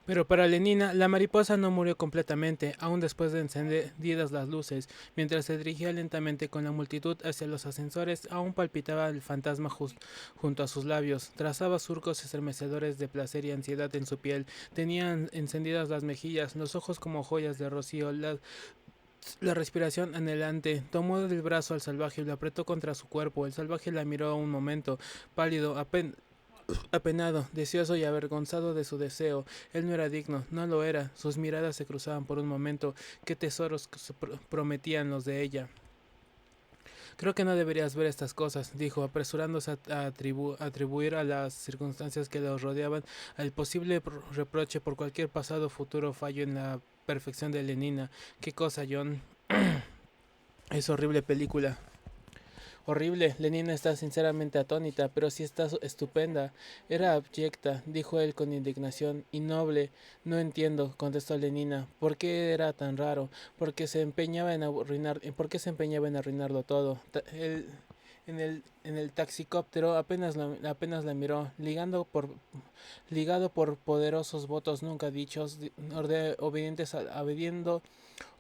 Pero para Lenina, la mariposa no murió completamente, aún después de encendidas las luces. Mientras se dirigía lentamente con la multitud hacia los ascensores, aún palpitaba el fantasma junto a sus labios. Trazaba surcos estremecedores de placer y ansiedad en su piel. Tenían encendidas las mejillas, los ojos como joyas de rocío, la respiración anhelante. Tomó del brazo al salvaje y lo apretó contra su cuerpo. El salvaje la miró un momento, pálido, apenado, deseoso y avergonzado de su deseo. Él no era digno, no lo era. Sus miradas se cruzaban por un momento. Qué tesoros prometían los de ella. Creo que no deberías ver estas cosas, dijo, apresurándose a atribuir a las circunstancias que los rodeaban el posible reproche por cualquier pasado o futuro fallo en la perfección de Lenina. ¿Qué cosa, John? Es horrible película. Horrible, Lenina está sinceramente atónita, pero sí está estupenda. Era abyecta, dijo él con indignación, y noble. No entiendo, contestó Lenina. ¿Por qué era tan raro? ¿Por qué se empeñaba en arruinarlo todo? En el taxicóptero apenas la miró, ligado por poderosos votos nunca dichos,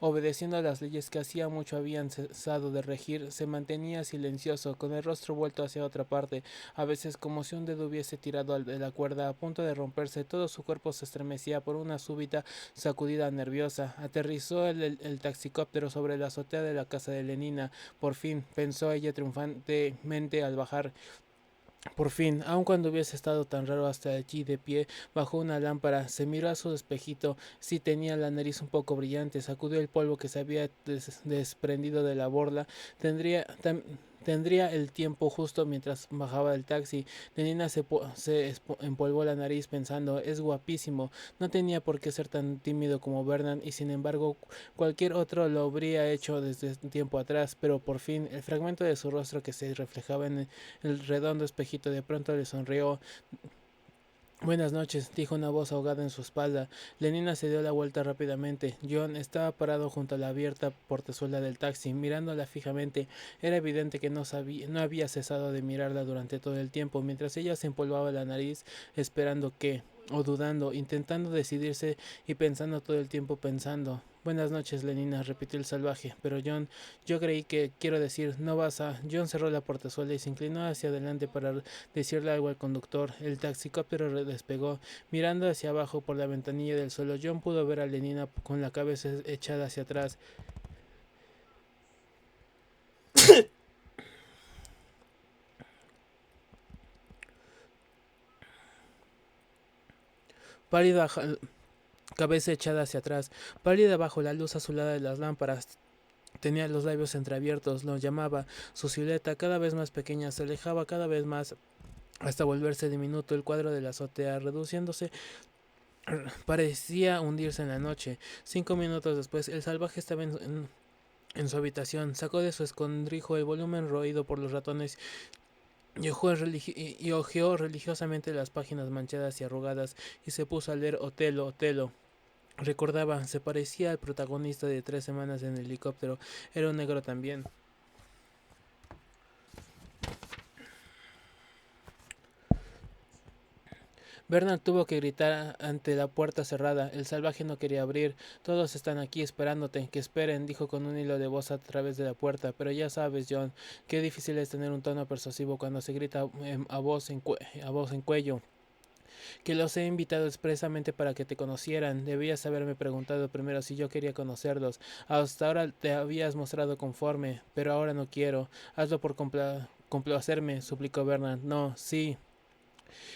obedeciendo a las leyes que hacía mucho habían cesado de regir, se mantenía silencioso, con el rostro vuelto hacia otra parte, a veces como si un dedo hubiese tirado de la cuerda, a punto de romperse. Todo su cuerpo se estremecía por una súbita sacudida nerviosa. Aterrizó el taxicóptero sobre la azotea de la casa de Lenina. Por fin, pensó ella triunfantemente al bajar. Por fin, aun cuando hubiese estado tan raro hasta allí de pie, bajo una lámpara, se miró a su espejito. Sí tenía la nariz un poco brillante, sacudió el polvo que se había desprendido de la borla. Tendría el tiempo justo mientras bajaba del taxi. Lenina se empolvó la nariz pensando, es guapísimo. No tenía por qué ser tan tímido como Vernon y sin embargo cualquier otro lo habría hecho desde tiempo atrás, pero por fin el fragmento de su rostro que se reflejaba en el redondo espejito de pronto le sonrió. Buenas noches, dijo una voz ahogada en su espalda. Lenina se dio la vuelta rápidamente. John estaba parado junto a la abierta portezuela del taxi, mirándola fijamente. Era evidente que no había cesado de mirarla durante todo el tiempo, mientras ella se empolvaba la nariz, esperando o dudando, intentando decidirse y pensando todo el tiempo pensando. Buenas noches, Lenina, repitió el salvaje. Pero John, yo creí que, quiero decir, no vas a... John cerró la portezuela y se inclinó hacia adelante para decirle algo al conductor. El taxicóptero despegó. Mirando hacia abajo por la ventanilla del suelo, John pudo ver a Lenina con la cabeza echada hacia atrás. Pálida, cabeza echada hacia atrás, pálida bajo la luz azulada de las lámparas. Tenía los labios entreabiertos, lo llamaba. Su silueta, cada vez más pequeña, se alejaba cada vez más hasta volverse diminuto. El cuadro de la azotea, reduciéndose, parecía hundirse en la noche. 5 minutos después, el salvaje estaba en su habitación. Sacó de su escondrijo el volumen roído por los ratones y hojeó religiosamente las páginas manchadas y arrugadas y se puso a leer Otelo, Otelo. Recordaba, se parecía al protagonista de 3 semanas en el helicóptero. Era un negro también. Bernard tuvo que gritar ante la puerta cerrada. El salvaje no quería abrir. Todos están aquí esperándote. Que esperen, dijo con un hilo de voz a través de la puerta. Pero ya sabes, John, qué difícil es tener un tono persuasivo cuando se grita a voz en cuello. Que los he invitado expresamente para que te conocieran. Debías haberme preguntado primero si yo quería conocerlos. Hasta ahora te habías mostrado conforme, pero ahora no quiero. Hazlo por complacerme, suplicó Bernard. No, sí.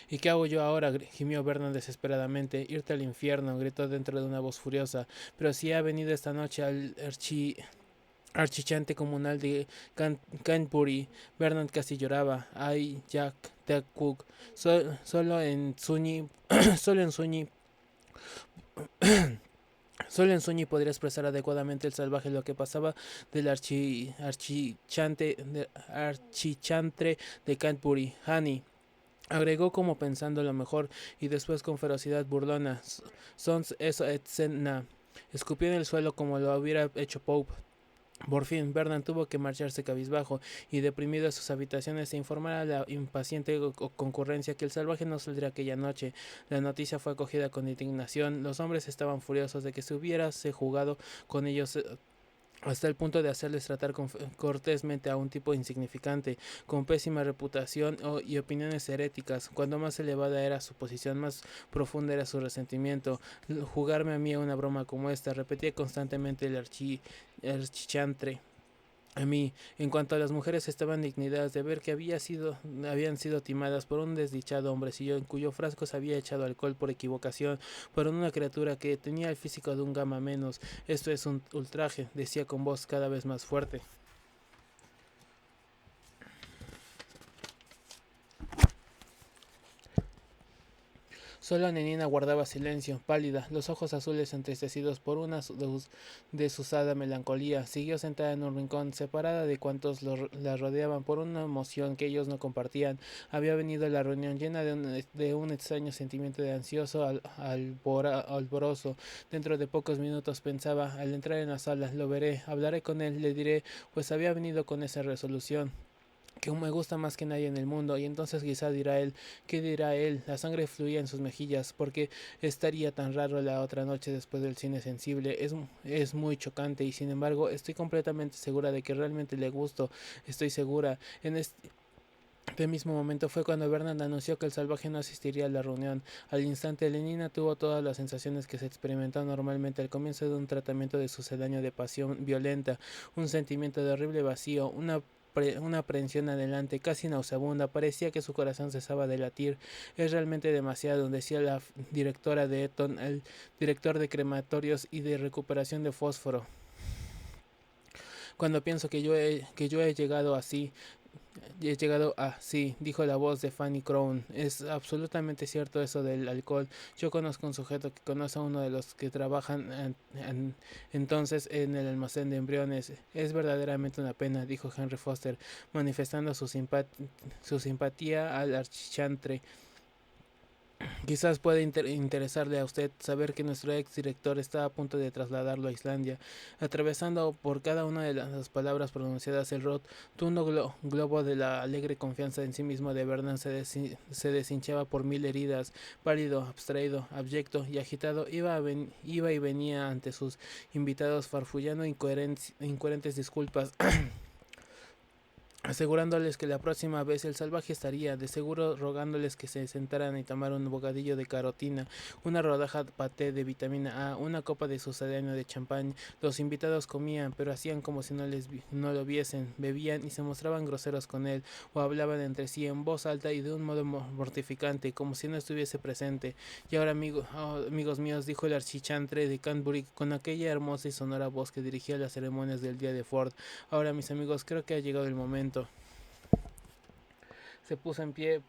¿Y qué hago yo ahora? Gimió Bernard desesperadamente. Irte al infierno, gritó dentro de una voz furiosa. Pero si ha venido esta noche al archichante comunal de Canterbury. Bernard casi lloraba. Ay, Jack, Ted Cook. Solo en Suñi, solo en Suñi, solo en Suñi podría expresar adecuadamente el salvaje lo que pasaba del archichantre de Canterbury. Honey, agregó como pensando lo mejor y después con ferocidad burlona. Sons eso escena. Escupió en el suelo como lo hubiera hecho Pope. Por fin, Vernon tuvo que marcharse cabizbajo y deprimido a sus habitaciones e informar a la impaciente concurrencia que el salvaje no saldría aquella noche. La noticia fue acogida con indignación. Los hombres estaban furiosos de que se hubiese jugado con ellos hasta el punto de hacerles tratar cortésmente a un tipo insignificante, con pésima reputación y opiniones heréticas. Cuando más elevada era su posición, más profunda era su resentimiento. Jugarme a mí una broma como esta, repetía constantemente el archichantre. A mí, en cuanto a las mujeres, estaban dignadas de ver que habían sido timadas por un desdichado hombrecillo en cuyo frasco se había echado alcohol por equivocación, por una criatura que tenía el físico de un gama menos. Esto es un ultraje, decía con voz cada vez más fuerte. Solo Nenina guardaba silencio, pálida, los ojos azules entristecidos por una desusada melancolía. Siguió sentada en un rincón, separada de cuantos la rodeaban por una emoción que ellos no compartían. Había venido a la reunión llena de un extraño sentimiento de ansioso alborozo. Dentro de pocos minutos pensaba, al entrar en la sala, lo veré, hablaré con él, le diré, pues había venido con esa resolución que me gusta más que nadie en el mundo, y entonces quizá dirá él, ¿qué dirá él? La sangre fluía en sus mejillas, porque estaría tan raro la otra noche después del cine sensible, es muy chocante, y sin embargo estoy completamente segura de que realmente le gusto, estoy segura, en este mismo momento fue cuando Bernard anunció que el salvaje no asistiría a la reunión. Al instante, Lenina tuvo todas las sensaciones que se experimentan normalmente al comienzo de un tratamiento de sucedáneo de pasión violenta, un sentimiento de horrible vacío, una aprehensión adelante, casi nauseabunda. Parecía que su corazón cesaba de latir. Es realmente demasiado, decía la directora de Eton, el director de crematorios y de recuperación de fósforo. Cuando pienso que yo he llegado a, sí, dijo la voz de Fanny Crown. Es absolutamente cierto eso del alcohol. Yo conozco un sujeto que conoce a uno de los que trabajan entonces en el almacén de embriones. Es verdaderamente una pena, dijo Henry Foster, manifestando su simpatía al archichantre. Quizás pueda interesarle a usted saber que nuestro ex director está a punto de trasladarlo a Islandia. Atravesando por cada una de las palabras pronunciadas, el rotundo globo de la alegre confianza en sí mismo de Vernon se deshinchaba por mil heridas. Pálido, abstraído, abyecto y agitado, iba y venía ante sus invitados farfullando incoherentes disculpas. Asegurándoles que la próxima vez el salvaje estaría, de seguro rogándoles que se sentaran y tomaran un bocadillo de carotina, una rodaja paté de vitamina A, una copa de sucedáneo de champán. Los invitados comían, pero hacían como si no lo viesen, bebían y se mostraban groseros con él, o hablaban entre sí en voz alta y de un modo mortificante, como si no estuviese presente. Y ahora, amigos míos, dijo el archichantre de Canterbury con aquella hermosa y sonora voz que dirigía las ceremonias del día de Ford. Ahora, mis amigos, creo que ha llegado el momento. Se puso en pie,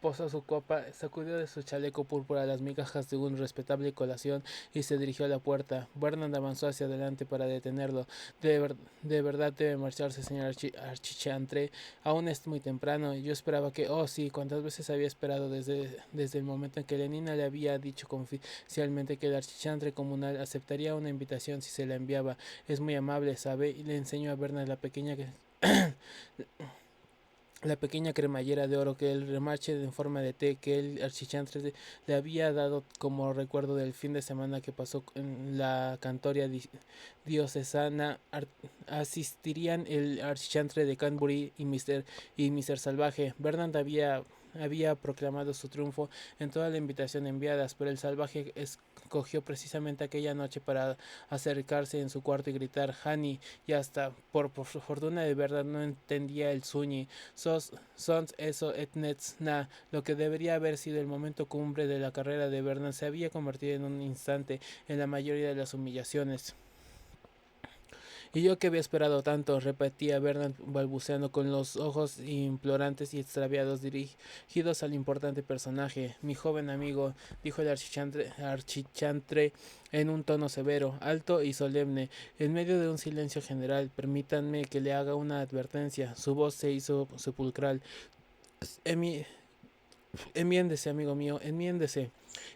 posó su copa, sacudió de su chaleco púrpura las migajas de una respetable colación y se dirigió a la puerta. Bernard avanzó hacia adelante para detenerlo. De verdad debe marcharse, señor Archichantre. Aún es muy temprano. Yo esperaba que... Oh, sí, cuántas veces había esperado desde el momento en que Lenina le había dicho confidencialmente que el Archichantre comunal aceptaría una invitación si se la enviaba. Es muy amable, ¿sabe? Y le enseñó a Bernard la pequeña cremallera de oro que el remache en forma de té que el archichantre le había dado como recuerdo del fin de semana que pasó en la cantoria diocesana. Asistirían el archichantre de Canterbury y Mr. Salvaje. Bernard había proclamado su triunfo en toda la invitación enviadas, pero el salvaje escogió precisamente aquella noche para acercarse en su cuarto y gritar Hani, y hasta por fortuna de verdad no entendía el suñi. Sons eso etnets na. Lo que debería haber sido el momento cumbre de la carrera de Bernard se había convertido en un instante en la mayoría de las humillaciones. Y yo que había esperado tanto, repetía Bernard balbuceando con los ojos implorantes y extraviados dirigidos al importante personaje. Mi joven amigo, dijo el archichantre en un tono severo, alto y solemne, en medio de un silencio general. Permítanme que le haga una advertencia. Su voz se hizo sepulcral. Enmiéndese, amigo mío, enmiéndese.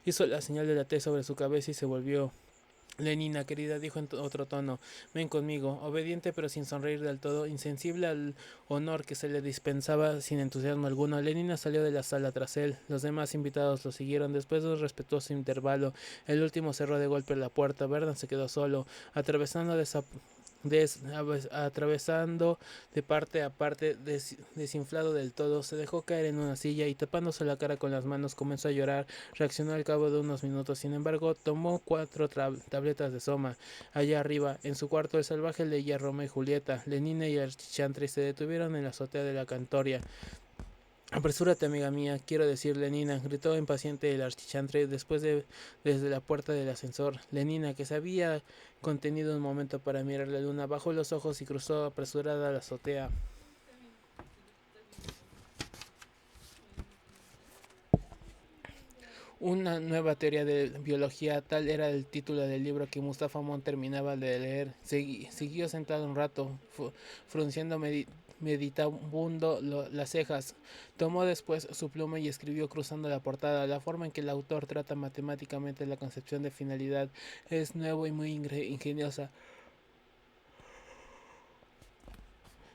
Hizo la señal de la T sobre su cabeza y se volvió. Lenina, querida, dijo en otro tono, ven conmigo. Obediente pero sin sonreír del todo, insensible al honor que se le dispensaba sin entusiasmo alguno, Lenina salió de la sala tras él. Los demás invitados lo siguieron. Después de un respetuoso intervalo, el último cerró de golpe la puerta. Vernon se quedó solo, atravesando de parte a parte, desinflado del todo, se dejó caer en una silla y tapándose la cara con las manos comenzó a llorar. Reaccionó al cabo de unos minutos, sin embargo, tomó 4 tabletas de soma. Allá arriba, en su cuarto, el salvaje leía Roma y Julieta. Lenina y Archichantre se detuvieron en la azotea de la cantoria. Apresúrate, amiga mía, quiero decir, Lenina, gritó impaciente el archichantre desde la puerta del ascensor. Lenina, que se había contenido un momento para mirar la luna, bajó los ojos y cruzó apresurada la azotea. Una nueva teoría de biología, tal era el título del libro que Mustafa Montt terminaba de leer. Siguió sentado un rato, frunciendo meditabundo las cejas. Tomó después su pluma y escribió cruzando la portada. La forma en que el autor trata matemáticamente la concepción de finalidad es nueva y muy ingeniosa,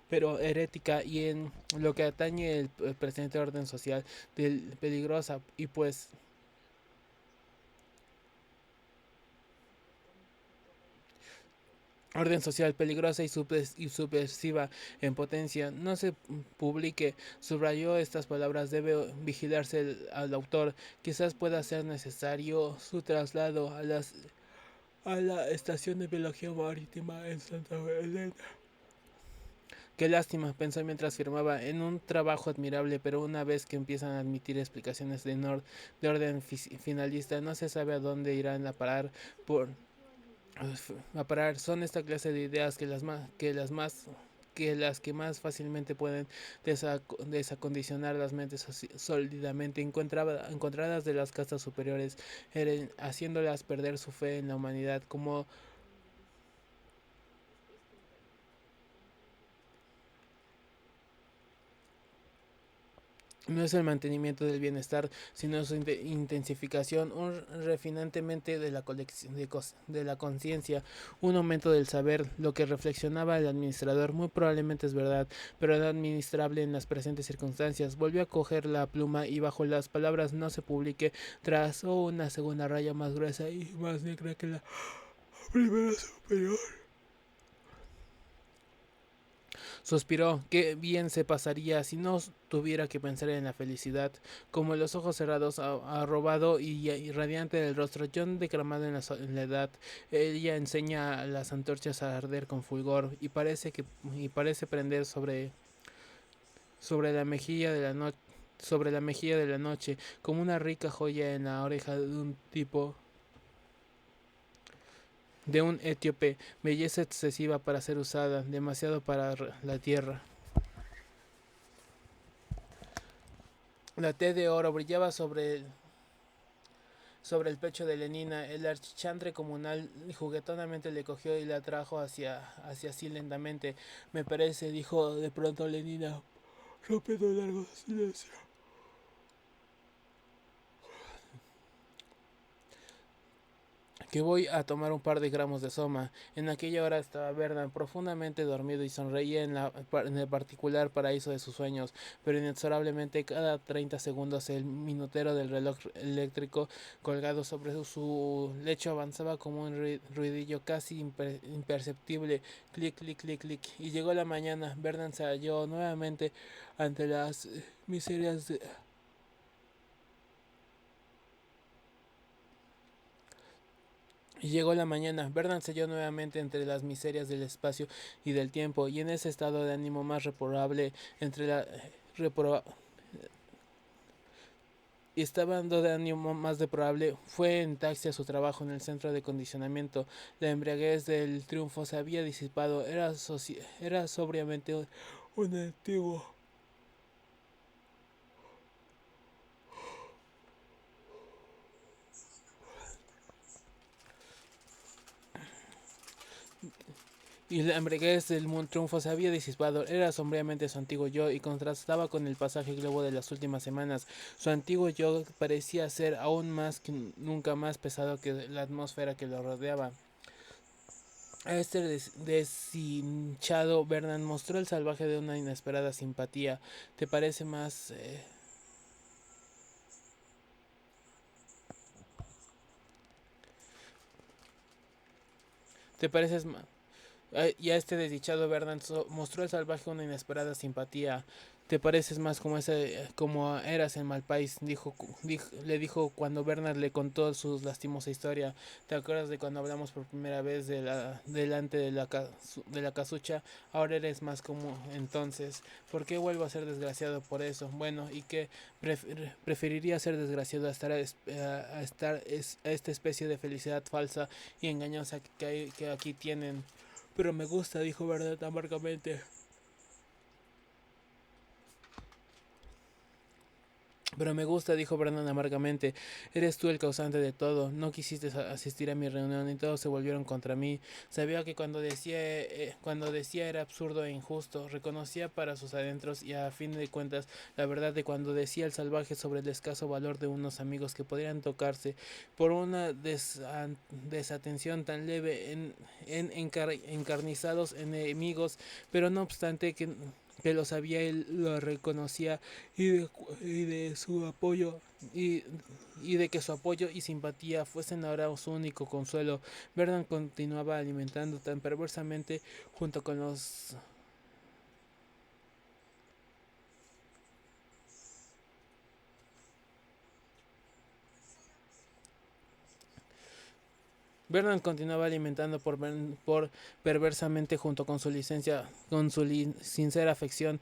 pero herética, y en lo que atañe el presente orden social, peligrosa, y pues orden social peligrosa y subversiva en potencia. No se publique. Subrayó estas palabras. Debe vigilarse al autor. Quizás pueda ser necesario su traslado a la estación de biología marítima en Santa Elena. Qué lástima, pensó mientras firmaba, en un trabajo admirable, pero una vez que empiezan a admitir explicaciones de orden finalista, no se sabe a dónde irán a parar. Son esta clase de ideas que las que más fácilmente pueden desacondicionar las mentes sólidamente encontradas de las castas superiores, haciéndolas perder su fe en la humanidad como no es el mantenimiento del bienestar, sino su intensificación, un refinamiento de la conciencia, un aumento del saber. Lo que reflexionaba el administrador muy probablemente es verdad, pero no administrable en las presentes circunstancias. Volvió a coger la pluma y bajo las palabras "no se publique" trazó una segunda raya más gruesa y más negra que la primera superior. Suspiró. Qué bien se pasaría si no tuviera que pensar en la felicidad. Como los ojos cerrados, arrobado y radiante del rostro, John declamado en la edad. Ella enseña a las antorchas a arder con fulgor y parece prender sobre la mejilla de la noche. Sobre la mejilla de la noche, como una rica joya en la oreja de un etíope, belleza excesiva para ser usada, demasiado para la tierra. La T de oro brillaba sobre el pecho de Lenina. El archichantre comunal juguetonamente le cogió y la trajo hacia sí lentamente. Me parece, dijo de pronto Lenina, rompiendo un largo silencio, que voy a tomar un par de gramos de soma. En aquella hora estaba Vernon profundamente dormido y sonreía en el particular paraíso de sus sueños, pero inexorablemente cada 30 segundos el minutero del reloj eléctrico colgado sobre su lecho avanzaba como un ruidillo casi imperceptible, clic, clic, clic, clic, y llegó la mañana. Vernon se halló nuevamente ante las miserias de Y llegó la mañana. Vernon se halló nuevamente entre las miserias del espacio y del tiempo, y en ese estado de ánimo más reprobable, repro- estaba de ánimo más deplorable, fue en taxi a su trabajo en el centro de condicionamiento. La embriaguez del triunfo se había disipado. Era sobriamente un antiguo y la embriaguez del triunfo se había disipado. Era sombríamente su antiguo yo y contrastaba con el pasaje globo de las últimas semanas. Su antiguo yo parecía ser aún más que nunca más pesado que la atmósfera que lo rodeaba. A este deshinchado Bernard mostró el salvaje de una inesperada simpatía. ¿Te parece más... ¿Te pareces más... Y a este desdichado Bernard mostró el salvaje una inesperada simpatía. Te pareces más como como eras en Malpaís, le dijo cuando Bernard le contó su lastimosa historia. ¿Te acuerdas de cuando hablamos por primera vez delante de la casucha? Ahora eres más como entonces. ¿Por qué vuelvo a ser desgraciado por eso? Bueno, ¿y qué preferiría ser desgraciado a esta especie de felicidad falsa y engañosa que aquí tienen? Pero me gusta, dijo Verdad amargamente. Pero me gusta, dijo Brandon amargamente. Eres tú el causante de todo. No quisiste asistir a mi reunión y todos se volvieron contra mí. Sabía que cuando decía era absurdo e injusto. Reconocía para sus adentros y a fin de cuentas la verdad de cuando decía el salvaje sobre el escaso valor de unos amigos que podrían tocarse por una desatención tan leve en encarnizados enemigos. Pero no obstante que lo sabía, él lo reconocía y de su apoyo y, y de que su apoyo y simpatía fuesen ahora su único consuelo. Vernon continuaba alimentando tan perversamente junto con los Vernon continuaba alimentando por perversamente junto con con su sincera afección,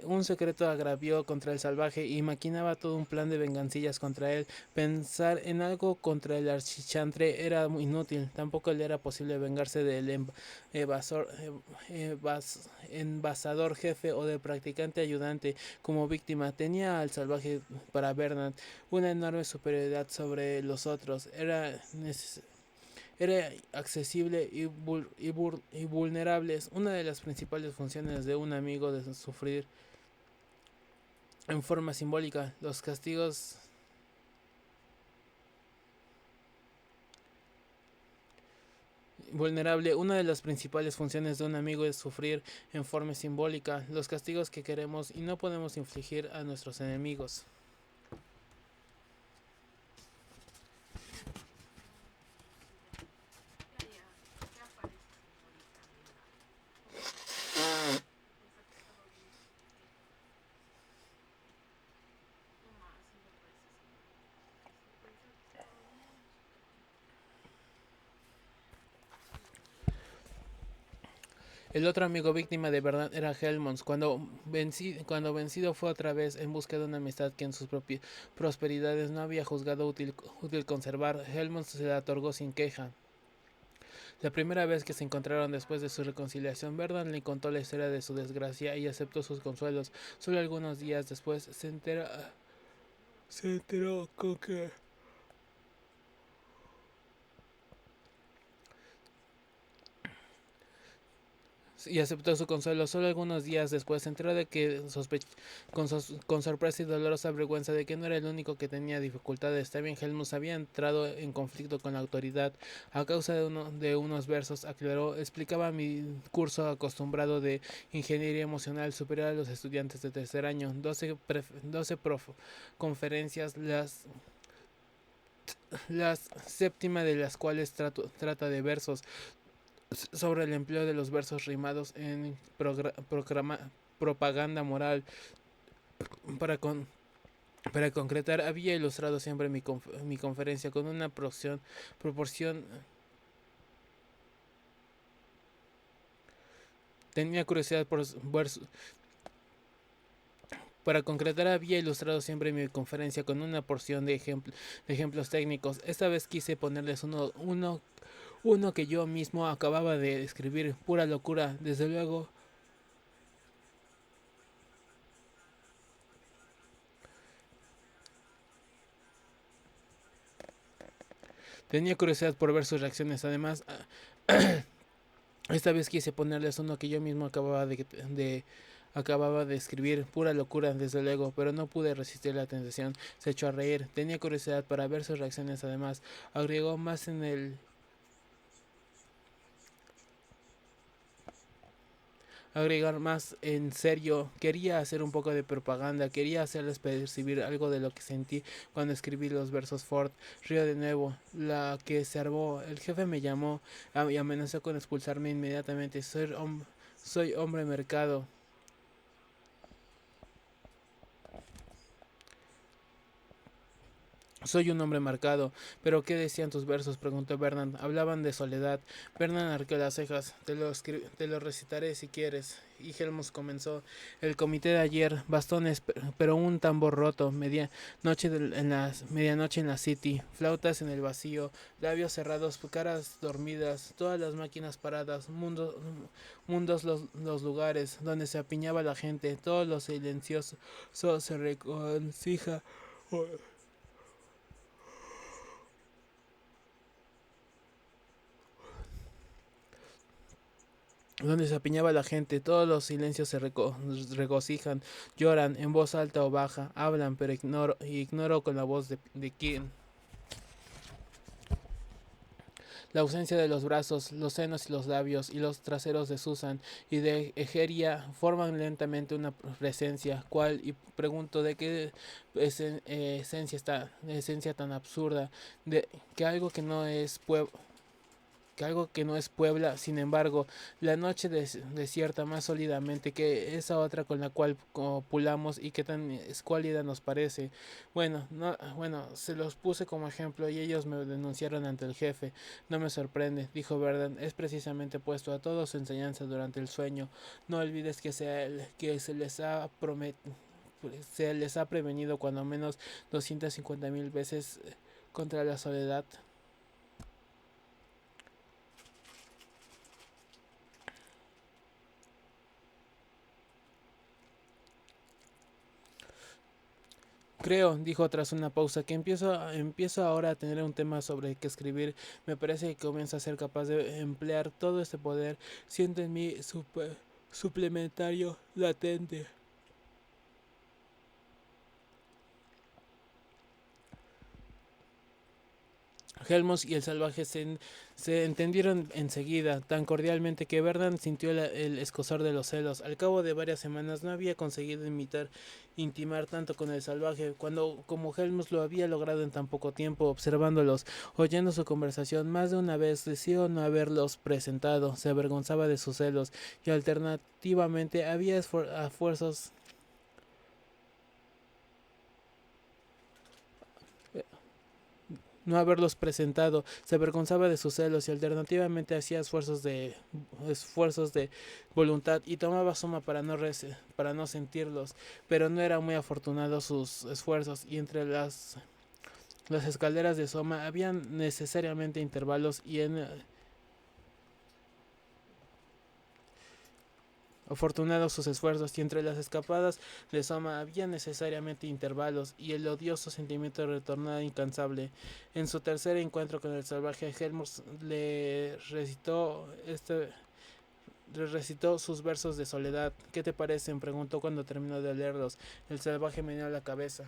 un secreto agravio contra el salvaje y maquinaba todo un plan de vengancillas contra él. Pensar en algo contra el archichantre era inútil, tampoco le era posible vengarse del evasor, envasador jefe o del practicante ayudante como víctima. Tenía al salvaje para Vernon una enorme superioridad sobre los otros. Era accesible y vulnerable. Una de las principales funciones de un amigo de sufrir en forma simbólica los castigos. Vulnerable, una de las principales funciones de un amigo es sufrir en forma simbólica los castigos que queremos y no podemos infligir a nuestros enemigos. El otro amigo víctima de verdad era Helmons, cuando vencido fue otra vez en busca de una amistad que en sus prosperidades no había juzgado útil conservar. Helmons se la otorgó sin queja. La primera vez que se encontraron después de su reconciliación, Vernon le contó la historia de su desgracia y aceptó sus consuelos. Solo algunos días después se enteró con que y aceptó su consuelo. Solo algunos días después se enteró de que con sorpresa y dolorosa vergüenza de que no era el único que tenía dificultades. También Helmut había entrado en conflicto con la autoridad a causa de unos versos. Aclaró, explicaba mi curso acostumbrado de ingeniería emocional superior a los estudiantes de tercer año. 12 conferencias, las séptima de las cuales trata de versos sobre el empleo de los versos rimados en propaganda moral. Para, con, para concretar, había ilustrado siempre mi conferencia con una proporción. Tenía curiosidad por versos. Para concretar, había ilustrado siempre mi conferencia con una porción de ejemplos técnicos. Esta vez quise ponerles uno que yo mismo acababa de escribir. Pura locura, desde luego. Tenía curiosidad por ver sus reacciones. Además, esta vez quise ponerles uno que yo mismo acababa de escribir. Pura locura, desde luego, pero no pude resistir la tentación. Se echó a reír. Tenía curiosidad para ver sus reacciones. Además, agregó más en el agregar más en serio. Quería hacer un poco de propaganda, quería hacerles percibir algo de lo que sentí cuando escribí los versos Ford. Río de nuevo, la que se armó. El jefe me llamó y amenazó con expulsarme inmediatamente. Soy hombre mercado. Soy un hombre marcado. ¿Pero qué decían tus versos? Preguntó Bernard. Hablaban de soledad. Bernard arqueó las cejas. Te lo recitaré si quieres. Y Helmut comenzó. El comité de ayer. Bastones, pero un tambor roto. Medianoche en la City. Flautas en el vacío. Labios cerrados. Caras dormidas. Todas las máquinas paradas. Mundos los lugares donde se apiñaba la gente. Todos los silenciosos se reconcija donde se apiñaba la gente, todos los silencios regocijan, lloran en voz alta o baja, hablan, pero ignoro con la voz de quién. La ausencia de los brazos, los senos y los labios y los traseros de Susan y de Egeria forman lentamente una presencia, cual, y pregunto de qué esencia tan absurda, de que algo que no es Puebla, sin embargo, la noche desierta más sólidamente que esa otra con la cual copulamos y que tan escuálida nos parece. Bueno, se los puse como ejemplo y ellos me denunciaron ante el jefe. No me sorprende, dijo Verdon, es precisamente puesto a todos su enseñanza durante el sueño. No olvides que se les ha prevenido cuando menos 250,000 veces contra la soledad. Creo, dijo tras una pausa, que empiezo ahora a tener un tema sobre el que escribir. Me parece que comienzo a ser capaz de emplear todo este poder. Siento en mí suplementario latente. Helmut y el salvaje se entendieron enseguida, tan cordialmente que Verdan sintió el escozor de los celos. Al cabo de varias semanas no había conseguido intimar tanto con el salvaje, como Helmut lo había logrado en tan poco tiempo, observándolos, oyendo su conversación. Más de una vez deseó no haberlos presentado, se avergonzaba de sus celos, y alternativamente había esfuerzos no haberlos presentado, se avergonzaba de sus celos y alternativamente hacía esfuerzos de voluntad y tomaba suma para no sentirlos, pero no eran muy afortunados sus esfuerzos y entre las escaleras de Soma habían necesariamente intervalos y en afortunados sus esfuerzos y entre las escapadas de Soma había necesariamente intervalos y el odioso sentimiento retornaba incansable. En su tercer encuentro con el salvaje, Helmut le recitó sus versos de soledad. ¿Qué te parecen? Preguntó cuando terminó de leerlos. El salvaje meneó la cabeza.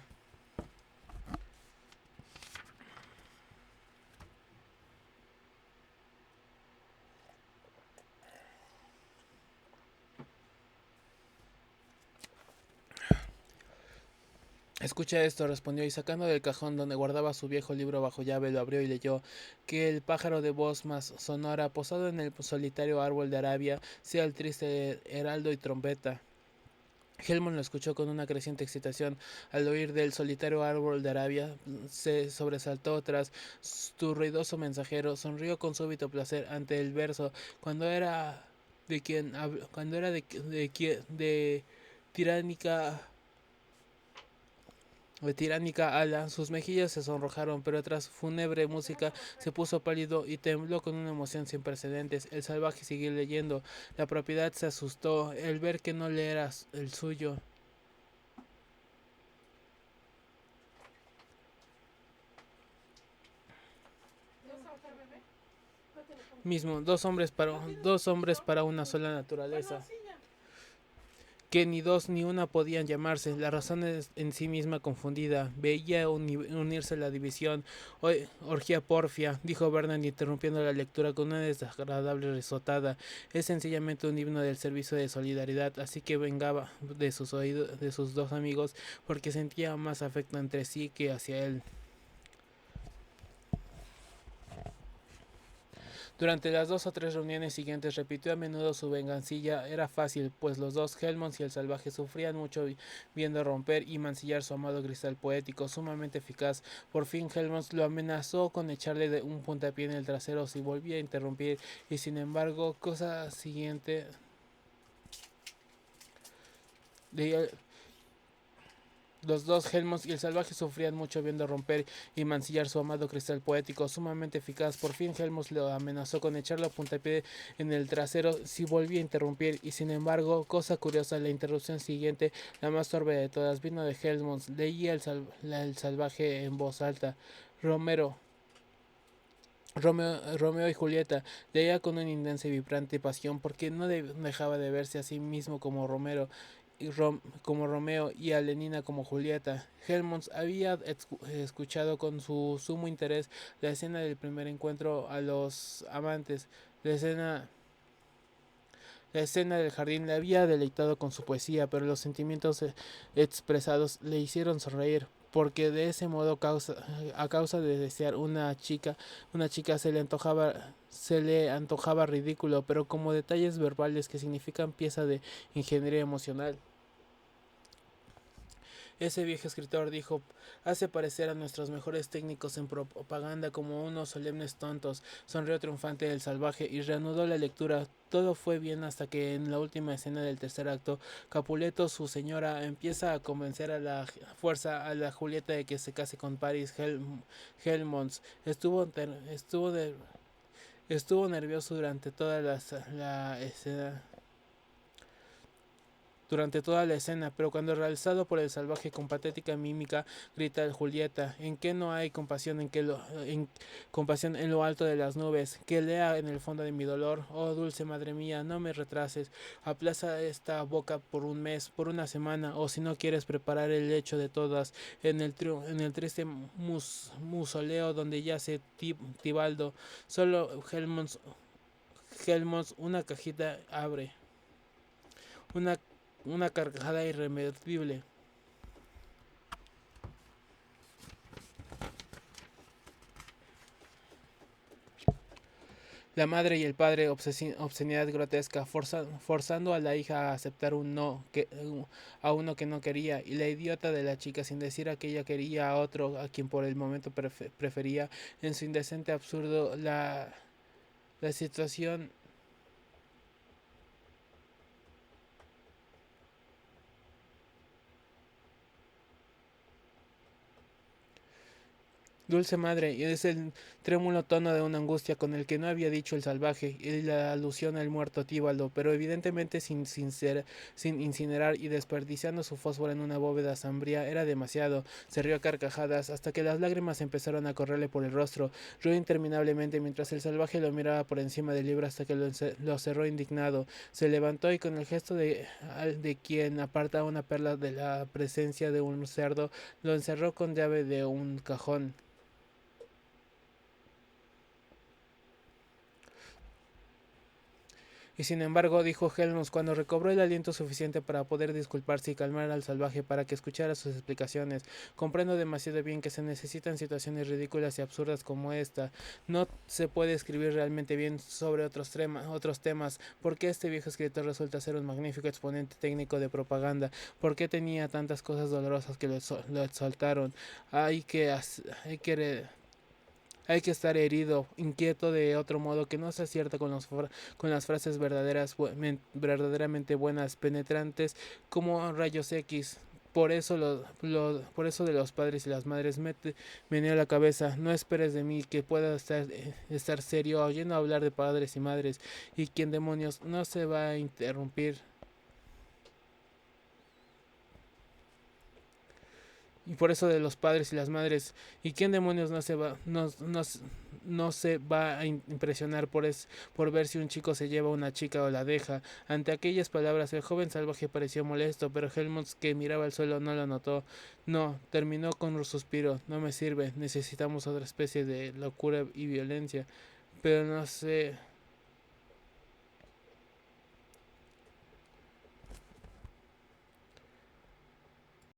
Escucha esto, respondió, y sacando del cajón donde guardaba su viejo libro bajo llave, lo abrió y leyó: que el pájaro de voz más sonora, posado en el solitario árbol de Arabia, sea el triste heraldo y trompeta. Helmut lo escuchó con una creciente excitación. Al oír del solitario árbol de Arabia, se sobresaltó tras tu ruidoso mensajero, sonrió con súbito placer ante el verso, cuando era de tiránica tiránica ala, sus mejillas se sonrojaron, pero tras fúnebre música se puso pálido y tembló con una emoción sin precedentes. El salvaje siguió leyendo. La propiedad se asustó, el ver que no le era el suyo. Mismo, dos hombres para una sola naturaleza, que ni dos ni una podían llamarse. La razón es en sí misma confundida. Veía unirse la división. Orgía porfia, dijo Vernon interrumpiendo la lectura con una desagradable risotada. Es sencillamente un himno del servicio de solidaridad, así que vengaba de sus oídos, de sus dos amigos, porque sentía más afecto entre sí que hacia él. Durante las 2 o 3 reuniones siguientes repitió a menudo su vengancilla. Era fácil, pues los dos, Helmont y el salvaje, sufrían mucho viendo romper y mancillar su amado cristal poético, sumamente eficaz. Por fin Helmont lo amenazó con echarle un puntapié en el trasero si volvía a interrumpir, y sin embargo, cosa siguiente de los dos, Helmont y el salvaje, sufrían mucho viendo romper y mancillar su amado cristal poético, sumamente eficaz. Por fin Helmont lo amenazó con echarle a puntapié en el trasero si volvía a interrumpir, y sin embargo, cosa curiosa, la interrupción siguiente, la más torpe de todas, vino de Helmont. Leía el salvaje en voz alta. Romeo y Julieta, leía con una intensa y vibrante pasión, porque no dejaba de verse a sí mismo como como Romeo y a Lenina como Julieta. Helmont había escuchado con su sumo interés la escena del primer encuentro a los amantes. La escena del jardín le había deleitado con su poesía, pero los sentimientos expresados le hicieron sonreír, porque de ese modo, a causa de desear una chica se le antojaba ridículo, pero como detalles verbales que significan pieza de ingeniería emocional. Ese viejo escritor, dijo, hace parecer a nuestros mejores técnicos en propaganda como unos solemnes tontos. Sonrió triunfante el salvaje y reanudó la lectura. Todo fue bien hasta que en la última escena del tercer acto, Capuleto, su señora, empieza a convencer a la fuerza a la Julieta de que se case con Paris Helmont. Estuvo nervioso durante toda la escena, pero cuando realzado por el salvaje con patética mímica, grita Julieta, ¿en qué no hay compasión compasión en lo alto de las nubes? Que lea en el fondo de mi dolor. Oh, dulce madre mía, no me retrases, aplaza esta boca por un mes, por una semana, o si no quieres preparar el lecho de todas, en el triste mausoleo donde yace Tibaldo. Solo Helmont, una cajita abre. Una una carcajada irremediable. La madre y el padre, obscenidad grotesca, forzando a la hija a aceptar a uno que no quería, y la idiota de la chica, sin decir a que ella quería a otro a quien por el momento prefería, en su indecente absurdo, la situación. Dulce madre, y es el trémulo tono de una angustia con el que no había dicho el salvaje, y la alusión al muerto Tíbaldo, pero evidentemente sin incinerar y desperdiciando su fósforo en una bóveda sombría, era demasiado. Se rió a carcajadas, hasta que las lágrimas empezaron a correrle por el rostro. Rió interminablemente mientras el salvaje lo miraba por encima del libro hasta que lo cerró indignado. Se levantó y con el gesto de quien aparta una perla de la presencia de un cerdo, lo encerró con llave de un cajón. Y sin embargo, dijo Helmut, cuando recobró el aliento suficiente para poder disculparse y calmar al salvaje para que escuchara sus explicaciones, comprendo demasiado bien que se necesitan situaciones ridículas y absurdas como esta. No se puede escribir realmente bien sobre otros temas. ¿Por qué este viejo escritor resulta ser un magnífico exponente técnico de propaganda? ¿Por qué tenía tantas cosas dolorosas que lo exaltaron? Hay que hay que estar herido, inquieto de otro modo que no se acierta con las frases verdaderamente buenas, penetrantes como rayos X. Por eso de los padres y las madres me a la cabeza. No esperes de mí que pueda estar serio oyendo hablar de padres y madres. ¿Y quién demonios no se va a interrumpir? Y por eso de los padres y las madres. ¿Y quién demonios no se va? no se va a impresionar por ver si un chico se lleva a una chica o la deja. Ante aquellas palabras el joven salvaje pareció molesto, pero Helmut, que miraba al suelo, no lo notó. No, terminó con un suspiro. No me sirve, necesitamos otra especie de locura y violencia. Pero no sé,